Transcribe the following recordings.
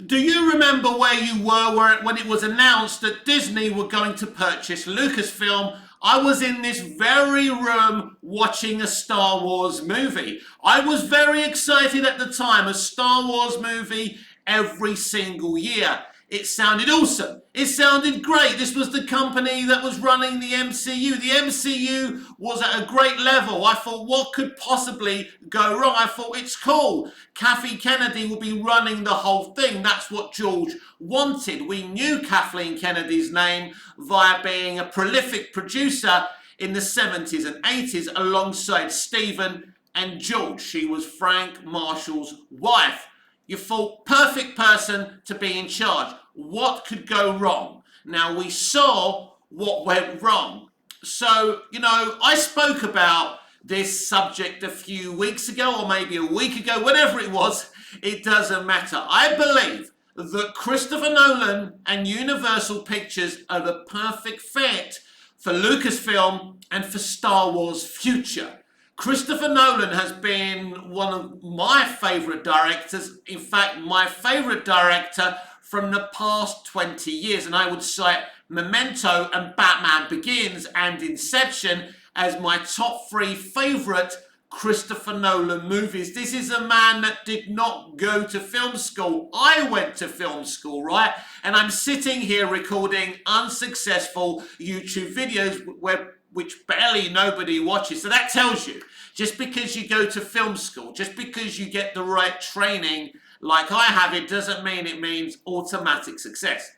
Do you remember where you were when it was announced that Disney were going to purchase Lucasfilm? I was in this very room watching a Star Wars movie. I was very excited at the time. A Star Wars movie every single year. It sounded awesome. It sounded great. This was the company that was running the MCU. The MCU was at a great level. I thought, what could possibly go wrong? I thought, it's cool. Kathy Kennedy will be running the whole thing. That's what George wanted. We knew Kathleen Kennedy's name via being a prolific producer in the 70s and 80s alongside Stephen and George. She was Frank Marshall's wife. You thought, perfect person to be in charge. What could go wrong? Now, we saw what went wrong. So, I spoke about this subject a few weeks ago, or maybe a week ago, whatever it was, it doesn't matter. I believe that Christopher Nolan and Universal Pictures are the perfect fit for Lucasfilm and for Star Wars' future. Christopher Nolan has been one of my favourite directors, in fact, my favourite director from the past 20 years. And I would cite Memento and Batman Begins and Inception as my top three favourite Christopher Nolan movies. This is a man that did not go to film school. I went to film school, right? And I'm sitting here recording unsuccessful YouTube videos which barely nobody watches. So that tells you, just because you go to film school, just because you get the right training like I have, it doesn't mean it means automatic success.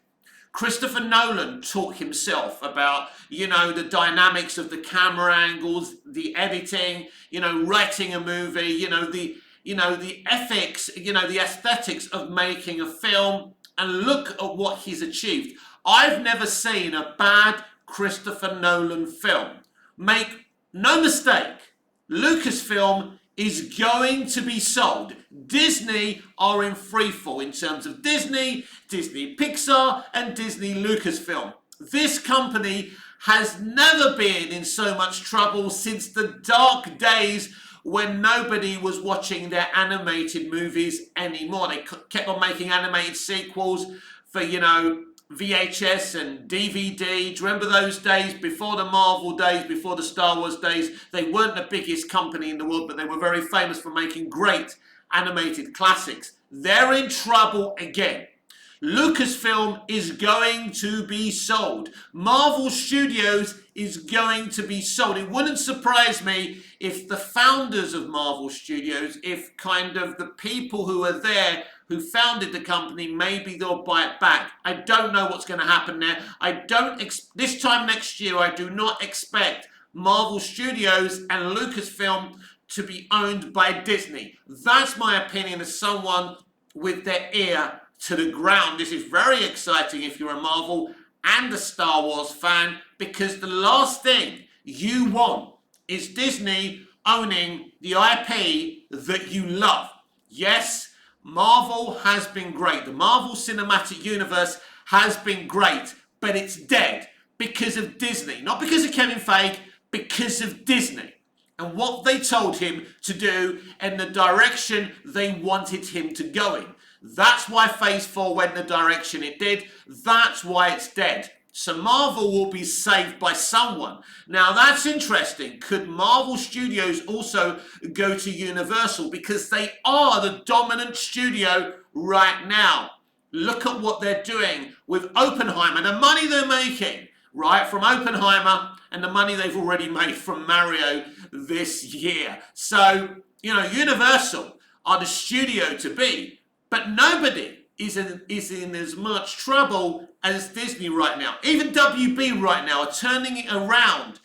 Christopher Nolan taught himself about, the dynamics of the camera angles, the editing, writing a movie, the ethics, the aesthetics of making a film, and look at what he's achieved. I've never seen a bad Christopher Nolan film. Make no mistake, Lucasfilm is going to be sold. Disney are in freefall in terms of Disney Pixar, and Disney Lucasfilm. This company has never been in so much trouble since the dark days when nobody was watching their animated movies anymore. They kept on making animated sequels for, VHS and DVD. Do you remember those days before the Marvel days, before the Star Wars days? They weren't the biggest company in the world, but they were very famous for making great animated classics. They're in trouble again. Lucasfilm is going to be sold. Marvel Studios is going to be sold. It wouldn't surprise me if the founders of Marvel Studios, if kind of the people who are there who founded the company, maybe they'll buy it back. I don't know what's going to happen there. This time next year, I do not expect Marvel Studios and Lucasfilm to be owned by Disney. That's my opinion as someone with their ear to the ground. This is very exciting if you're a Marvel and a Star Wars fan, because the last thing you want is Disney owning the IP that you love. Yes, Marvel has been great. The Marvel Cinematic Universe has been great, but it's dead because of Disney. Not because of Kevin Feige, because of Disney and what they told him to do and the direction they wanted him to go in. That's why Phase 4 went the direction it did. That's why it's dead. So Marvel will be saved by someone. Now that's interesting. Could Marvel Studios also go to Universal? Because they are the dominant studio right now. Look at what they're doing with Oppenheimer. The money they're making, right, from Oppenheimer, and the money they've already made from Mario this year. So, Universal are the studio to be. But nobody is in as much trouble as Disney right now. Even WB right now are turning it around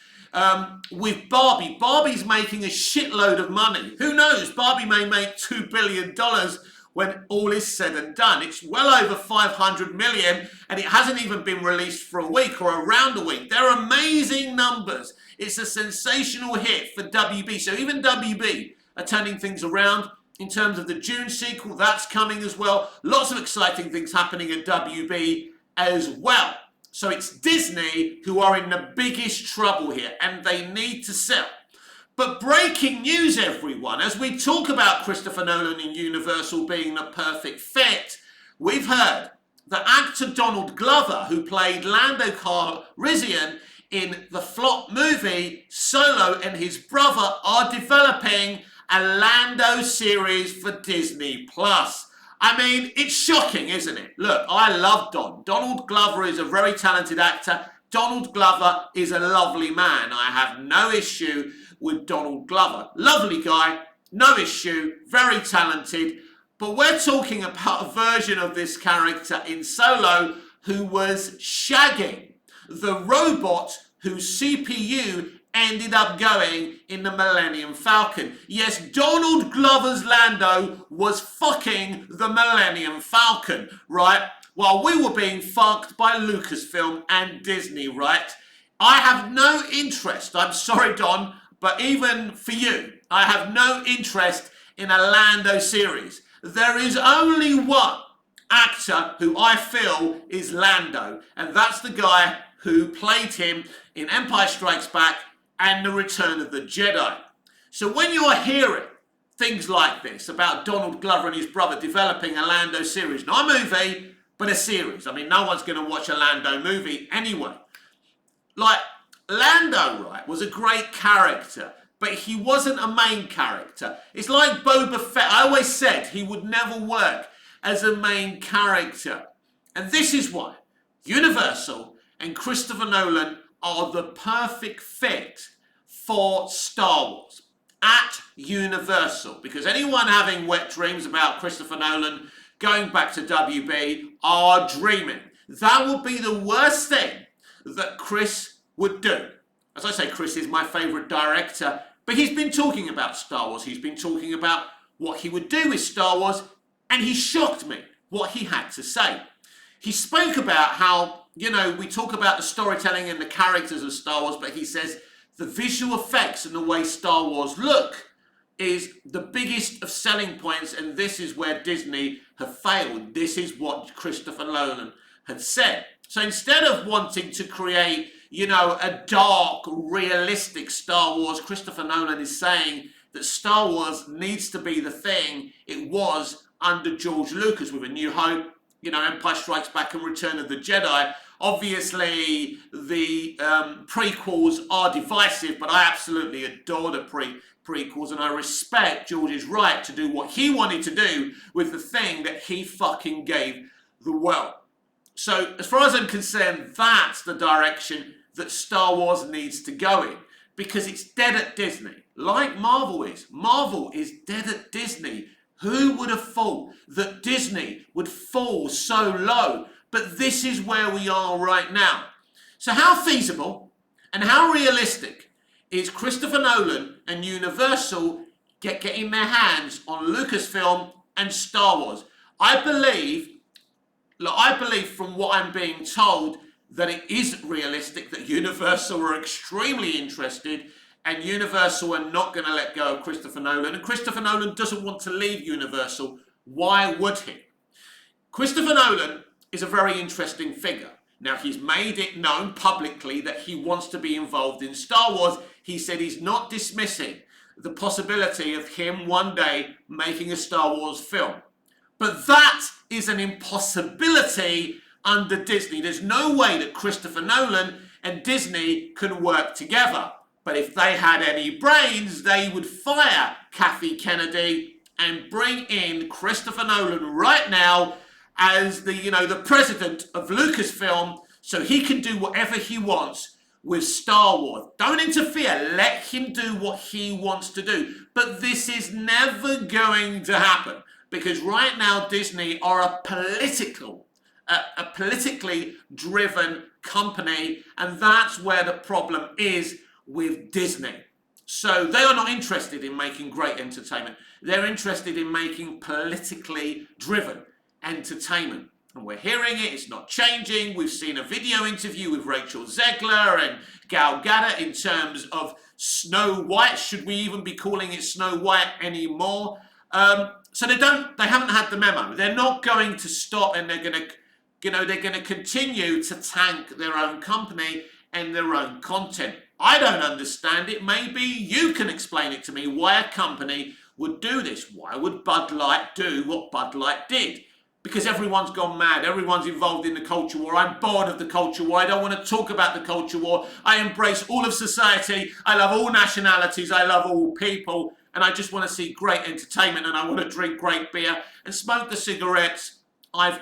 with Barbie. Barbie's making a shitload of money. Who knows? Barbie may make $2 billion when all is said and done. It's well over 500 million and it hasn't even been released for a week or around a week. They're amazing numbers. It's a sensational hit for WB. So even WB are turning things around. In terms of the June sequel, that's coming as well. Lots of exciting things happening at WB as well. So it's Disney who are in the biggest trouble here, and they need to sell. But breaking news, everyone, as we talk about Christopher Nolan and Universal being the perfect fit, we've heard that actor Donald Glover, who played Lando Calrissian in the flop movie Solo, and his brother are developing a Lando series for Disney Plus. I mean, it's shocking, isn't it? Look, I love Don. Donald Glover is a very talented actor. Donald Glover is a lovely man. I have no issue with Donald Glover. Lovely guy, no issue, very talented. But we're talking about a version of this character in Solo who was shagging the robot whose CPU ended up going in the Millennium Falcon. Yes, Donald Glover's Lando was fucking the Millennium Falcon, right? While we were being fucked by Lucasfilm and Disney, right? I have no interest, I'm sorry Don, but even for you, I have no interest in a Lando series. There is only one actor who I feel is Lando, and that's the guy who played him in Empire Strikes Back and The Return of the Jedi. So when you are hearing things like this about Donald Glover and his brother developing a Lando series, not a movie, but a series. I mean, no one's going to watch a Lando movie anyway. Like, Lando, right, was a great character, but he wasn't a main character. It's like Boba Fett. I always said he would never work as a main character. And this is why Universal and Christopher Nolan are the perfect fit for Star Wars at Universal. Because anyone having wet dreams about Christopher Nolan going back to WB are dreaming. That would be the worst thing that Chris would do. As I say, Chris is my favourite director, but he's been talking about Star Wars. He's been talking about what he would do with Star Wars, and he shocked me what he had to say. He spoke about how, you know, we talk about the storytelling and the characters of Star Wars, but he says the visual effects and the way Star Wars look is the biggest of selling points, and this is where Disney have failed. This is what Christopher Nolan had said. So instead of wanting to create, you know, a dark, realistic Star Wars, Christopher Nolan is saying that Star Wars needs to be the thing it was under George Lucas with A New Hope, you know, Empire Strikes Back and Return of the Jedi. Obviously, the prequels are divisive, but I absolutely adore the prequels, and I respect George's right to do what he wanted to do with the thing that he fucking gave the world. So, as far as I'm concerned, that's the direction that Star Wars needs to go in, because it's dead at Disney, like Marvel is. Marvel is dead at Disney. Who would have thought that Disney would fall so low? But this is where we are right now. So how feasible and how realistic is Christopher Nolan and Universal getting their hands on Lucasfilm and Star Wars? I believe from what I'm being told that it is realistic, that Universal are extremely interested, and Universal are not going to let go of Christopher Nolan. And Christopher Nolan doesn't want to leave Universal. Why would he? Christopher Nolan is a very interesting figure. Now, he's made it known publicly that he wants to be involved in Star Wars. He said he's not dismissing the possibility of him one day making a Star Wars film. But that is an impossibility under Disney. There's no way that Christopher Nolan and Disney can work together. But if they had any brains, they would fire Kathy Kennedy and bring in Christopher Nolan right now as the president of Lucasfilm, so he can do whatever he wants with Star Wars. Don't interfere. Let him do what he wants to do. But this is never going to happen, because right now Disney are a politically driven company, and that's where the problem is with Disney. So they are not interested in making great entertainment. They're interested in making politically driven entertainment. And we're hearing it, it's not changing. We've seen a video interview with Rachel Zegler and Gal Gadot in terms of Snow White. Should we even be calling it Snow White anymore? So they haven't had the memo. They're not going to stop, and they're going to continue to tank their own company and their own content. I don't understand it. Maybe you can explain it to me, why a company would do this. Why would Bud Light do what Bud Light did? because everyone's gone mad. Everyone's involved in the culture war. I'm bored of the culture war. I don't want to talk about the culture war. I embrace all of society. I love all nationalities. I love all people. And I just want to see great entertainment, and I want to drink great beer and smoke the cigarettes I've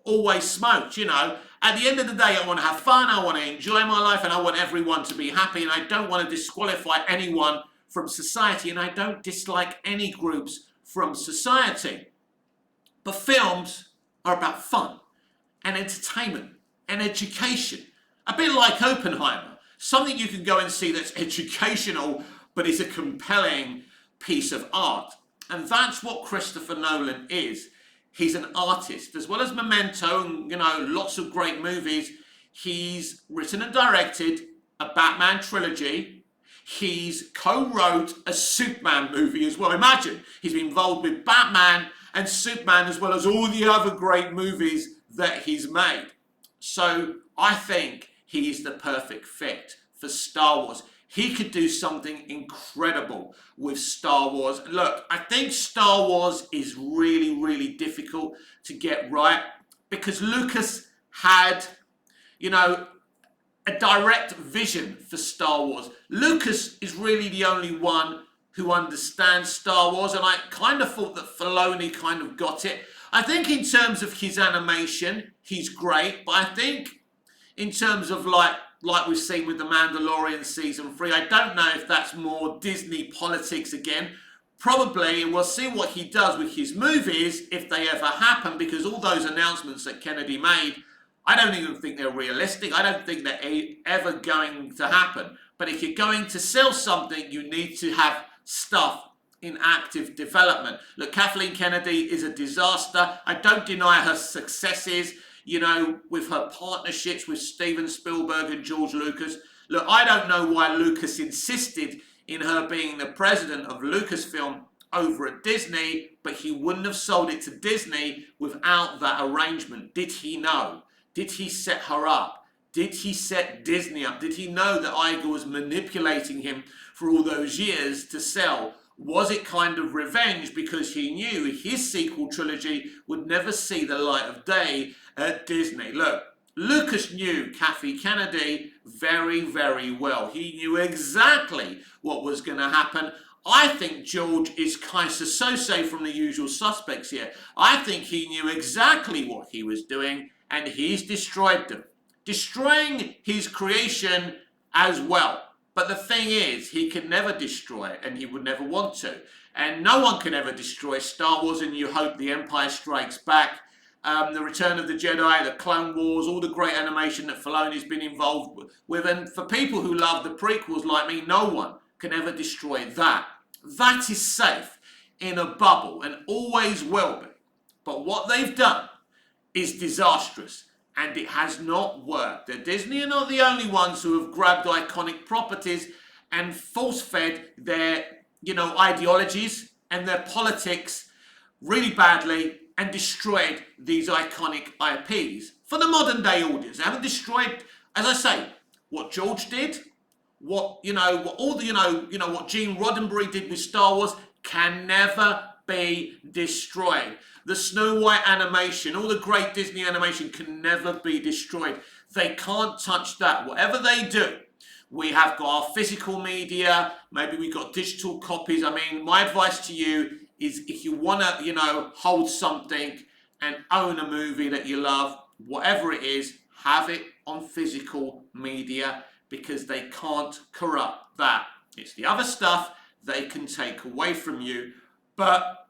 always smoked, you know. At the end of the day, I want to have fun. I want to enjoy my life, and I want everyone to be happy. And I don't want to disqualify anyone from society, and I don't dislike any groups from society. But films are about fun and entertainment and education. A bit like Oppenheimer. Something you can go and see that's educational, but is a compelling piece of art. And that's what Christopher Nolan is. He's an artist. As well as Memento and, you know, lots of great movies, he's written and directed a Batman trilogy. He's co-wrote a Superman movie as well. Imagine, he's been involved with Batman and Superman, as well as all the other great movies that he's made. So I think he's the perfect fit for Star Wars. He could do something incredible with Star Wars. Look, I think Star Wars is really, really difficult to get right because Lucas had, you know, a direct vision for Star Wars. Lucas is really the only one who understands Star Wars, and I kind of thought that Filoni kind of got it. I think in terms of his animation, he's great, but I think in terms of like we've seen with The Mandalorian Season 3, I don't know if that's more Disney politics again. Probably, and we'll see what he does with his movies if they ever happen, because all those announcements that Kennedy made, I don't even think they're realistic. I don't think they're ever going to happen. But if you're going to sell something, you need to have stuff in active development. Look, Kathleen Kennedy is a disaster. I don't deny her successes, you know, with her partnerships with Steven Spielberg and George Lucas. Look, I don't know why Lucas insisted in her being the president of Lucasfilm over at Disney, but he wouldn't have sold it to Disney without that arrangement. Did he know? Did he set her up? Did he set Disney up? Did he know that Iger was manipulating him for all those years to sell? Was it kind of revenge because he knew his sequel trilogy would never see the light of day at Disney? Look, Lucas knew Kathy Kennedy very, very well. He knew exactly what was going to happen. I think George is kind of so-so from The Usual Suspects here. I think he knew exactly what he was doing, and he's destroyed them. Destroying his creation as well. But the thing is, he can never destroy it, and he would never want to. And no one can ever destroy Star Wars, and you hope The Empire Strikes Back, The Return of the Jedi, The Clone Wars, all the great animation that Filoni's been involved with. And for people who love the prequels like me, no one can ever destroy that. That is safe in a bubble, and always will be. But what they've done is disastrous, and it has not worked. The Disney are not the only ones who have grabbed iconic properties and force-fed their, you know, ideologies and their politics really badly and destroyed these iconic IPs for the modern day audience. They haven't destroyed, as I say, what George did, what what Gene Roddenberry did with Star Wars can never be destroyed. The Snow White animation, all the great Disney animation can never be destroyed. They can't touch that. Whatever they do, we have got our physical media, maybe we've got digital copies. I mean, my advice to you is if you want to, hold something and own a movie that you love, whatever it is, have it on physical media because they can't corrupt that. It's the other stuff they can take away from you. But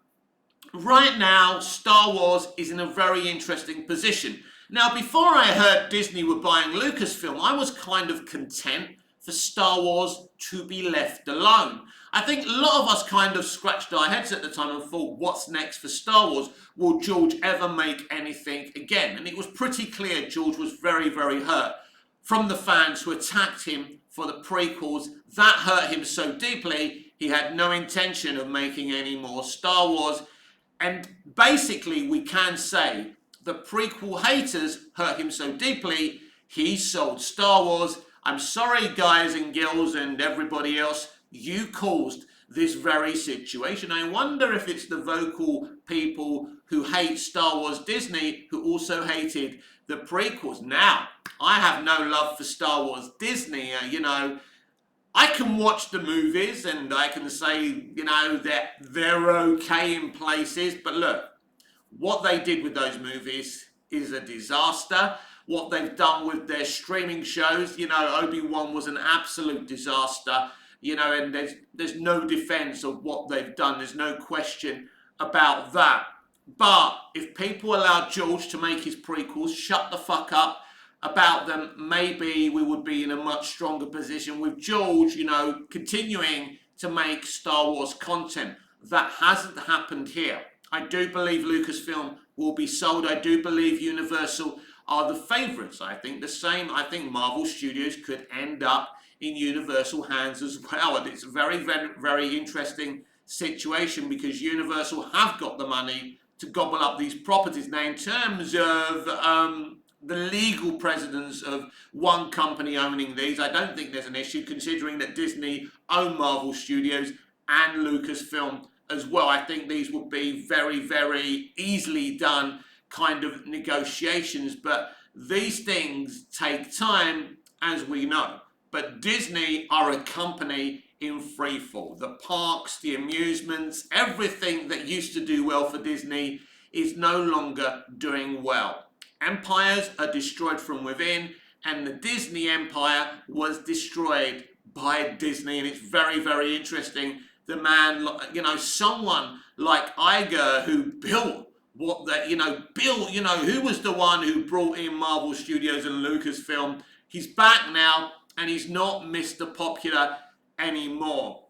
right now, Star Wars is in a very interesting position. Now, before I heard Disney were buying Lucasfilm, I was kind of content for Star Wars to be left alone. I think a lot of us kind of scratched our heads at the time and thought, what's next for Star Wars? Will George ever make anything again? And it was pretty clear George was very, very hurt from the fans who attacked him for the prequels. That hurt him so deeply, he had no intention of making any more Star Wars. And basically, we can say the prequel haters hurt him so deeply, he sold Star Wars. I'm sorry, guys and girls and everybody else, you caused this very situation. I wonder if it's the vocal people who hate Star Wars Disney, who also hated the prequels. Now, I have no love for Star Wars Disney. I can watch the movies and I can say, that they're okay in places. But look, what they did with those movies is a disaster. What they've done with their streaming shows, Obi-Wan was an absolute disaster, and there's no defense of what they've done. There's no question about that. But if people allow George to make his prequels, shut the fuck up about them, maybe we would be in a much stronger position with George, continuing to make Star Wars content. That hasn't happened here. I do believe Lucasfilm will be sold. I do believe Universal are the favourites. I think the same. I think Marvel Studios could end up in Universal hands as well. And it's a very, very, very interesting situation because Universal have got the money to gobble up these properties. Now, in terms of the legal precedence of one company owning these, I don't think there's an issue, considering that Disney own Marvel Studios and Lucasfilm as well. I think these would be very, very easily done kind of negotiations, but these things take time, as we know. But Disney are a company in freefall. The parks, the amusements, everything that used to do well for Disney is no longer doing well. Empires are destroyed from within, and the Disney empire was destroyed by Disney, and it's very, very interesting. The man, someone like Iger, who built who was the one who brought in Marvel Studios and Lucasfilm. He's back now, and he's not Mr. Popular anymore.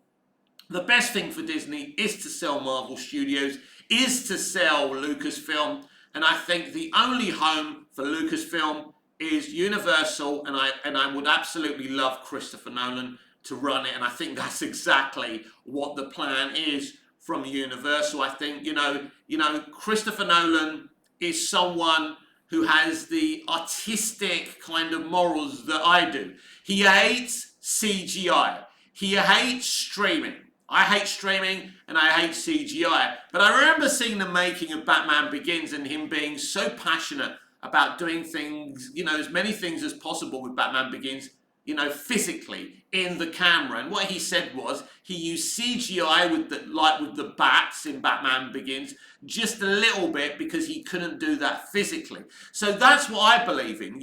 The best thing for Disney is to sell Marvel Studios, is to sell Lucasfilm, and I think the only home for Lucasfilm is Universal, and I would absolutely love Christopher Nolan to run it, and I think that's exactly what the plan is from Universal. I think, Christopher Nolan is someone who has the artistic kind of morals that I do. He hates CGI. He hates streaming. I hate streaming and I hate CGI. But I remember seeing the making of Batman Begins and him being so passionate about doing things, as many things as possible with Batman Begins, physically in the camera. And what he said was he used CGI with the bats in Batman Begins just a little bit because he couldn't do that physically. So that's what I believe in.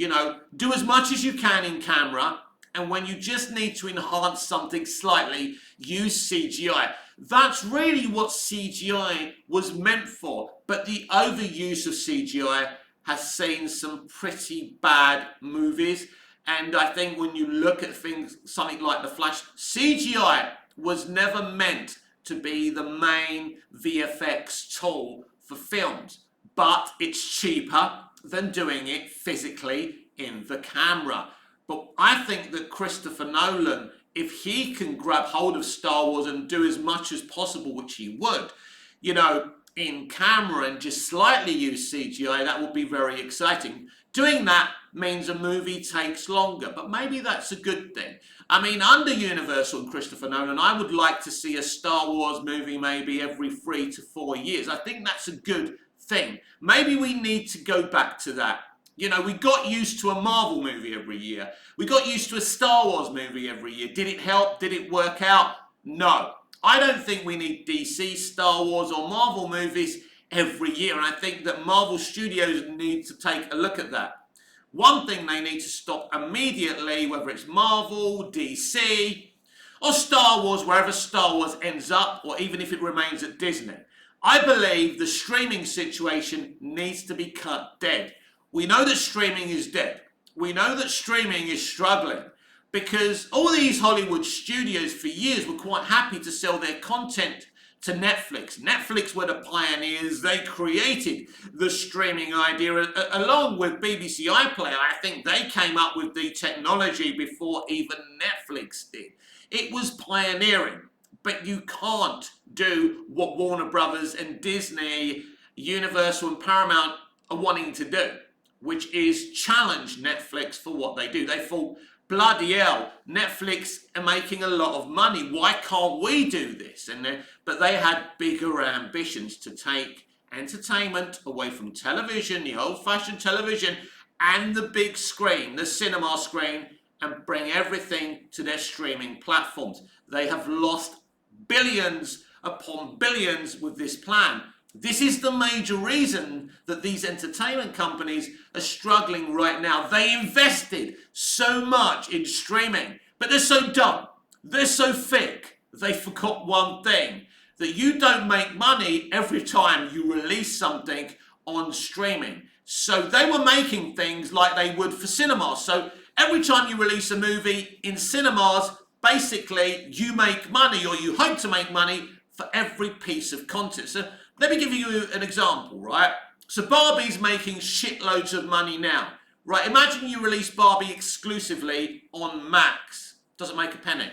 Do as much as you can in camera, and when you just need to enhance something slightly, use CGI. That's really what CGI was meant for. But the overuse of CGI has seen some pretty bad movies. And I think when you look at things, something like The Flash, CGI was never meant to be the main VFX tool for films. But it's cheaper than doing it physically in the camera. But I think that Christopher Nolan, if he can grab hold of Star Wars and do as much as possible, which he would, in camera and just slightly use CGI, that would be very exciting. Doing that means a movie takes longer, but maybe that's a good thing. I mean, under Universal and Christopher Nolan, I would like to see a Star Wars movie maybe every 3 to 4 years. I think that's a good thing. Maybe we need to go back to that. We got used to a Marvel movie every year. We got used to a Star Wars movie every year. Did it help? Did it work out? No. I don't think we need DC, Star Wars, or Marvel movies every year. And I think that Marvel Studios need to take a look at that. One thing they need to stop immediately, whether it's Marvel, DC, or Star Wars, wherever Star Wars ends up, or even if it remains at Disney. I believe the streaming situation needs to be cut dead. We know that streaming is dead. We know that streaming is struggling because all these Hollywood studios for years were quite happy to sell their content to Netflix. Netflix were the pioneers. They created the streaming idea along with BBC iPlayer. I think they came up with the technology before even Netflix did. It was pioneering, but you can't do what Warner Brothers and Disney, Universal and Paramount are wanting to do, which is challenge Netflix for what they do. They thought, bloody hell, Netflix are making a lot of money. Why can't we do this? But they had bigger ambitions to take entertainment away from television, the old-fashioned television, and the big screen, the cinema screen, and bring everything to their streaming platforms. They have lost billions upon billions with this plan. This is the major reason that these entertainment companies are struggling right now. They invested so much in streaming, but they're so dumb, they're so thick, they forgot one thing, that you don't make money every time you release something on streaming. So they were making things like they would for cinemas. So every time you release a movie in cinemas, basically you make money, or you hope to make money, for every piece of content. So let me give you an example, right? So Barbie's making shitloads of money now, right? Imagine you release Barbie exclusively on Max. Doesn't make a penny.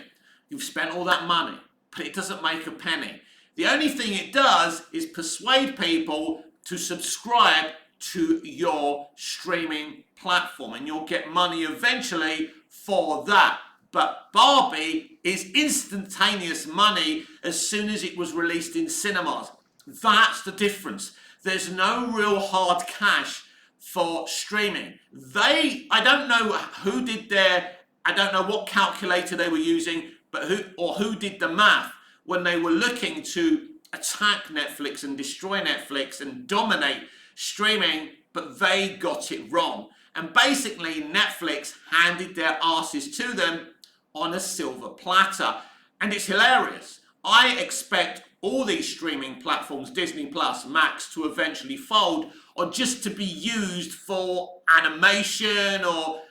You've spent all that money, but it doesn't make a penny. The only thing it does is persuade people to subscribe to your streaming platform, and you'll get money eventually for that. But Barbie is instantaneous money as soon as it was released in cinemas. That's the difference. There's no real hard cash for streaming. I don't know who did I don't know what calculator they were using, but who did the math when they were looking to attack Netflix and destroy Netflix and dominate streaming, but they got it wrong. And basically Netflix handed their asses to them on a silver platter. And it's hilarious. I expect all these streaming platforms, Disney Plus, Max, to eventually fold, or just to be used for animation, or,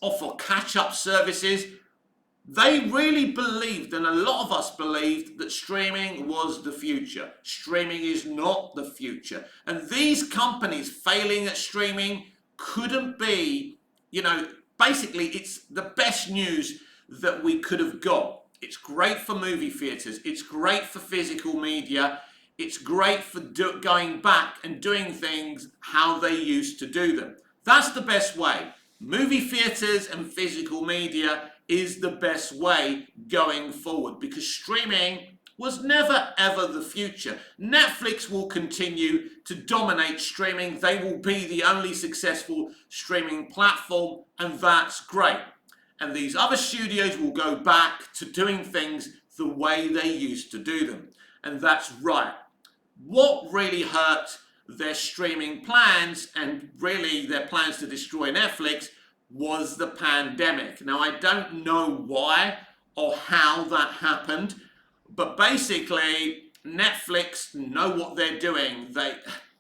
or for catch-up services. They really believed, and a lot of us believed, that streaming was the future. Streaming is not the future. And these companies failing at streaming couldn't be, basically it's the best news that we could have got. It's great for movie theatres. It's great for physical media. It's great for going back and doing things how they used to do them. That's the best way. Movie theatres and physical media is the best way going forward, because streaming was never ever the future. Netflix will continue to dominate streaming. They will be the only successful streaming platform, and that's great. And these other studios will go back to doing things the way they used to do them. And that's right. What really hurt their streaming plans, and really their plans to destroy Netflix, was the pandemic. Now, I don't know why or how that happened, but basically Netflix know what they're doing. They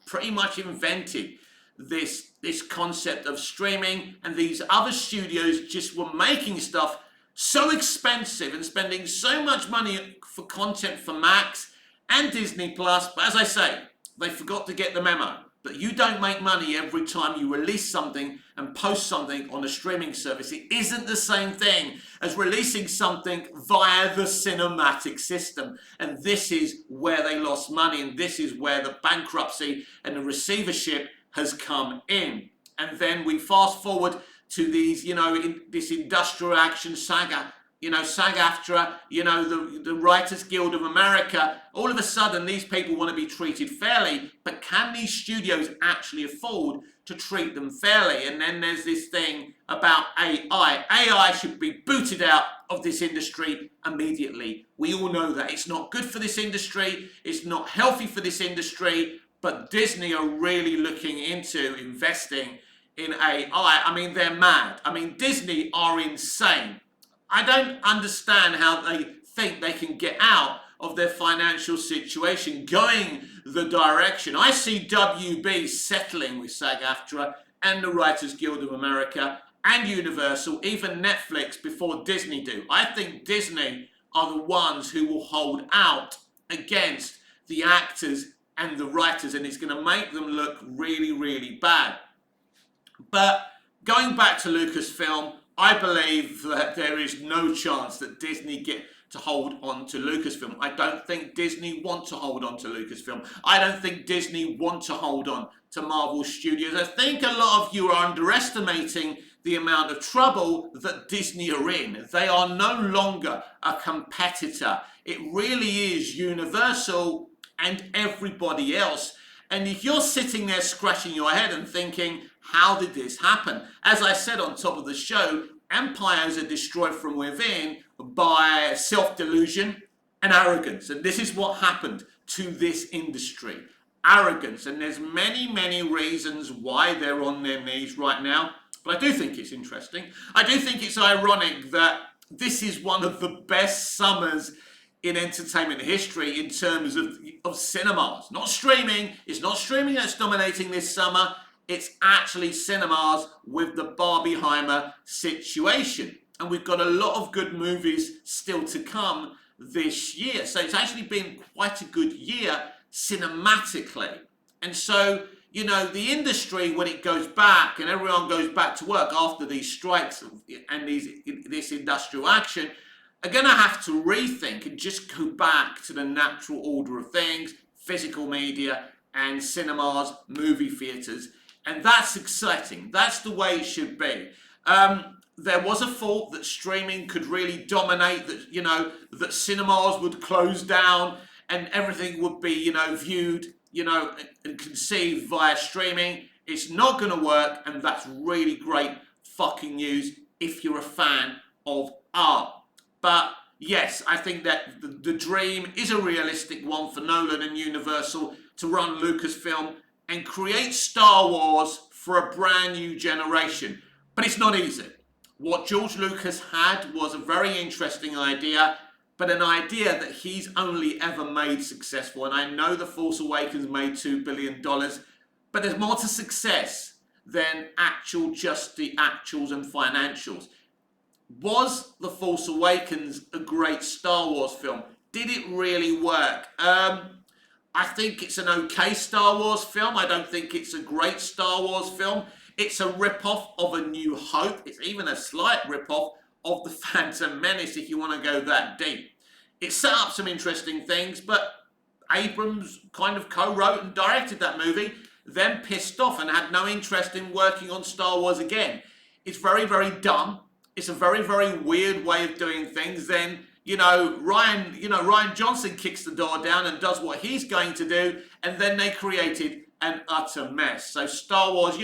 pretty much invented this concept of streaming, and these other studios just were making stuff so expensive and spending so much money for content for Max and Disney Plus. But as I say, they forgot to get the memo. But you don't make money every time you release something and post something on a streaming service. It isn't the same thing as releasing something via the cinematic system. And this is where they lost money, and this is where the bankruptcy and the receivership has come in. And then we fast forward to these, this industrial action saga, SAG-AFTRA, the Writers Guild of America. All of a sudden, these people want to be treated fairly, but can these studios actually afford to treat them fairly? And then there's this thing about AI. AI should be booted out of this industry immediately. We all know that. It's not good for this industry. It's not healthy for this industry. But Disney are really looking into investing in AI. I mean, they're mad. I mean, Disney are insane. I don't understand how they think they can get out of their financial situation going the direction. I see WB settling with SAG-AFTRA and the Writers Guild of America and Universal, even Netflix, before Disney do. I think Disney are the ones who will hold out against the actors and the writers, and it's going to make them look really, really bad. But going back to Lucasfilm, I believe that there is no chance that Disney get to hold on to Lucasfilm. I don't think Disney want to hold on to Lucasfilm. I don't think Disney want to hold on to Marvel Studios. I think a lot of you are underestimating the amount of trouble that Disney are in. They are no longer a competitor. It really is Universal and everybody else. And if you're sitting there scratching your head and thinking, how did this happen? As I said on top of the show, empires are destroyed from within by self-delusion and arrogance. And this is what happened to this industry. Arrogance. And there's many reasons why they're on their knees right now. But I do think it's interesting. I do think it's ironic that this is one of the best summers in entertainment history in terms of cinemas. Not streaming. It's not streaming that's dominating this summer. It's actually cinemas with the Barbieheimer situation. And we've got a lot of good movies still to come this year. So it's actually been quite a good year cinematically. And so, you know, the industry, when it goes back and everyone goes back to work after these strikes and this industrial action, are going to have to rethink and just go back to the natural order of things, physical media and cinemas, movie theatres. And that's exciting. That's the way it should be. There was a thought that streaming could really dominate, that, you know, that cinemas would close down and everything would be, you know, viewed, you know, and conceived via streaming. It's not going to work, and that's really great fucking news if you're a fan of art. But yes, I think that the dream is a realistic one for Nolan and Universal to run Lucasfilm and create Star Wars for a brand new generation. But it's not easy. What George Lucas had was a very interesting idea, but an idea that he's only ever made successful. And I know The Force Awakens made $2 billion, but there's more to success than just the actuals and financials. Was The Force Awakens a great Star Wars film? Did it really work? I think it's an okay Star Wars film. I don't think it's a great Star Wars film. It's a rip-off of A New Hope. It's even a slight rip-off of The Phantom Menace, if you want to go that deep. It set up some interesting things, but Abrams kind of co-wrote and directed that movie, then pissed off and had no interest in working on Star Wars again. It's very dumb. It's a very weird way of doing things. Then, Ryan Johnson kicks the door down and does what he's going to do, and then they created an utter mess. So Star Wars,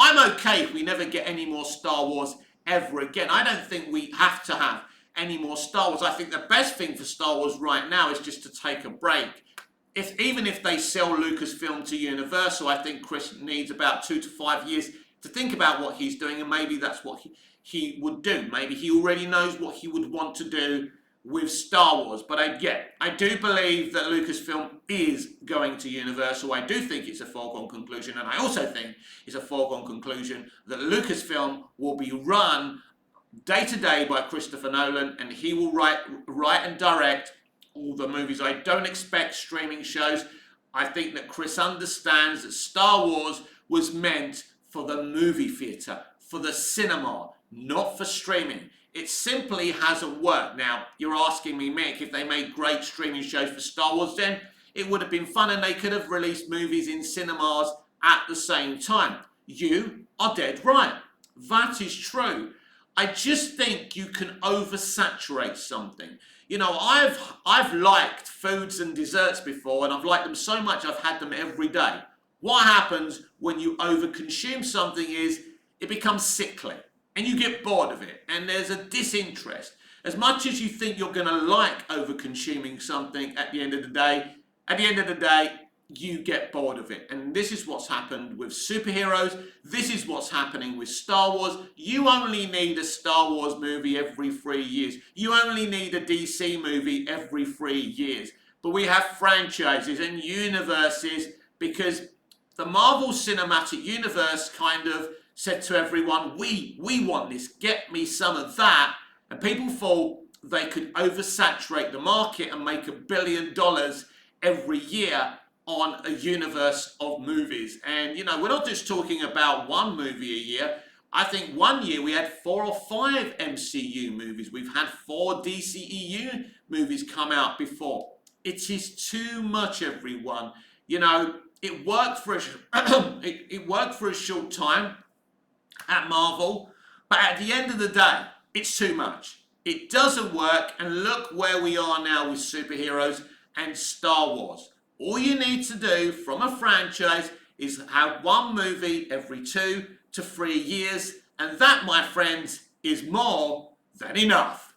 I'm okay if we never get any more Star Wars ever again. I don't think we have to have any more Star Wars. I think the best thing for Star Wars right now is just to take a break. Even if they sell Lucasfilm to Universal, I think Chris needs about 2 to 5 years to think about what he's doing, and maybe that's what he would do. Maybe he already knows what he would want to do with Star Wars. But I do believe that Lucasfilm is going to Universal. I do think it's a foregone conclusion, and I also think it's a foregone conclusion that Lucasfilm will be run day to day by Christopher Nolan, and he will write and direct all the movies. I don't expect streaming shows. I think that Chris understands that Star Wars was meant for the movie theatre, for the cinema, not for streaming. It simply hasn't worked. Now, you're asking me, Mick, if they made great streaming shows for Star Wars, then it would have been fun and they could have released movies in cinemas at the same time. You are dead right. That is true. I just think you can oversaturate something. I've liked foods and desserts before, and I've liked them so much I've had them every day. What happens when you overconsume something is it becomes sickly, and you get bored of it, and there's a disinterest. As much as you think you're going to like over-consuming something at the end of the day, you get bored of it. And this is what's happened with superheroes. This is what's happening with Star Wars. You only need a Star Wars movie every 3 years. You only need a DC movie every 3 years. But we have franchises and universes because the Marvel Cinematic Universe kind of said to everyone, we want this, get me some of that. And people thought they could oversaturate the market and make $1 billion every year on a universe of movies. And, we're not just talking about one movie a year. I think one year we had 4 or 5 MCU movies. We've had 4 DCEU movies come out before. It is too much, everyone. It worked for it worked for a short time at Marvel, but at the end of the day, it's too much. It doesn't work, and look where we are now with superheroes and Star Wars. All you need to do from a franchise is have one movie every 2 to 3 years, and that, my friends, is more than enough.